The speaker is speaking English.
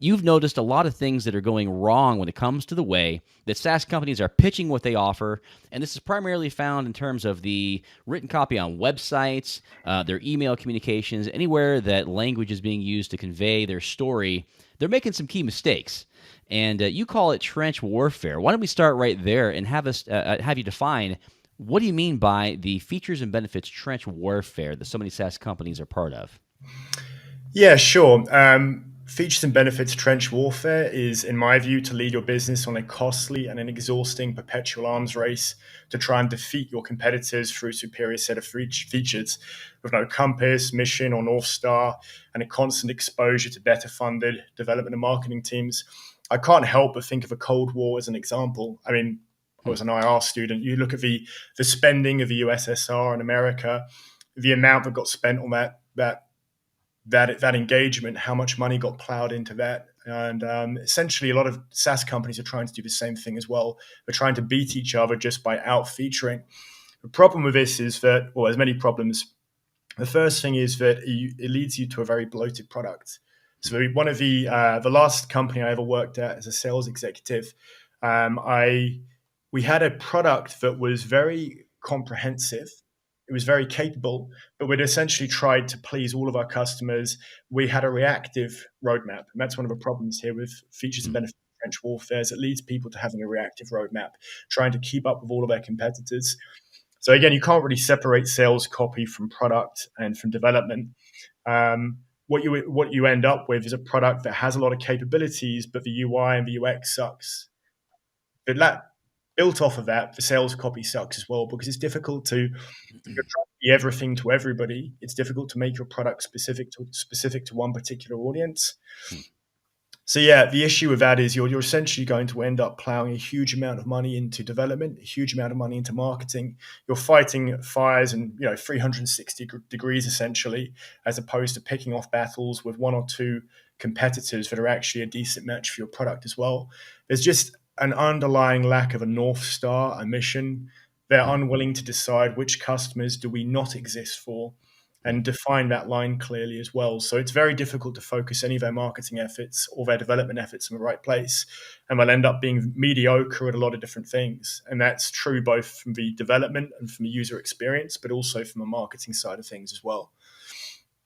you've noticed a lot of things that are going wrong when it comes to the way that SaaS companies are pitching what they offer. And this is primarily found in terms of the written copy on websites, their email communications, anywhere that language is being used to convey their story. They're making some key mistakes. And you call it trench warfare. Why don't we start right there and have you define what do you mean by the features and benefits trench warfare that so many SaaS companies are part of? Yeah, sure. Features and benefits trench warfare is, in my view, to lead your business on a costly and an exhausting perpetual arms race to try and defeat your competitors through a superior set of features with no compass, mission, or North Star, and a constant exposure to better funded development and marketing teams. I can't help but think of a Cold War as an example. I mean, I Hmm. was an IR student. You look at the spending of the USSR and America, the amount that got spent on that engagement, how much money got plowed into that. And essentially, a lot of SaaS companies are trying to do the same thing as well. They're trying to beat each other just by out featuring. The problem with this is that, well, there's many problems. The first thing is that it leads you to a very bloated product. So one of the last company I ever worked at as a sales executive, I we had a product that was very comprehensive. It was very capable, but we'd essentially tried to please all of our customers. We had a reactive roadmap, and that's one of the problems here with features and Hmm. benefits of trench warfare. Is it leads people to having a reactive roadmap, trying to keep up with all of their competitors. So again, you can't really separate sales copy from product and from development. What you end up with is a product that has a lot of capabilities, but the UI and the UX sucks. But that built off of that, the sales copy sucks as well because it's difficult to if you're trying to be everything to everybody. It's difficult to make your product specific to one particular audience. Hmm. So yeah, the issue with that is you're essentially going to end up plowing a huge amount of money into development, a huge amount of money into marketing. You're fighting fires and 360 degrees essentially, as opposed to picking off battles with one or two competitors that are actually a decent match for your product as well. There's just an underlying lack of a North Star, a mission. They're Hmm. unwilling to decide which customers do we not exist for Hmm. and define that line clearly as well. So it's very difficult to focus any of their marketing efforts or their development efforts in the right place. And they'll end up being mediocre at a lot of different things. And that's true both from the development and from the user experience, but also from the marketing side of things as well.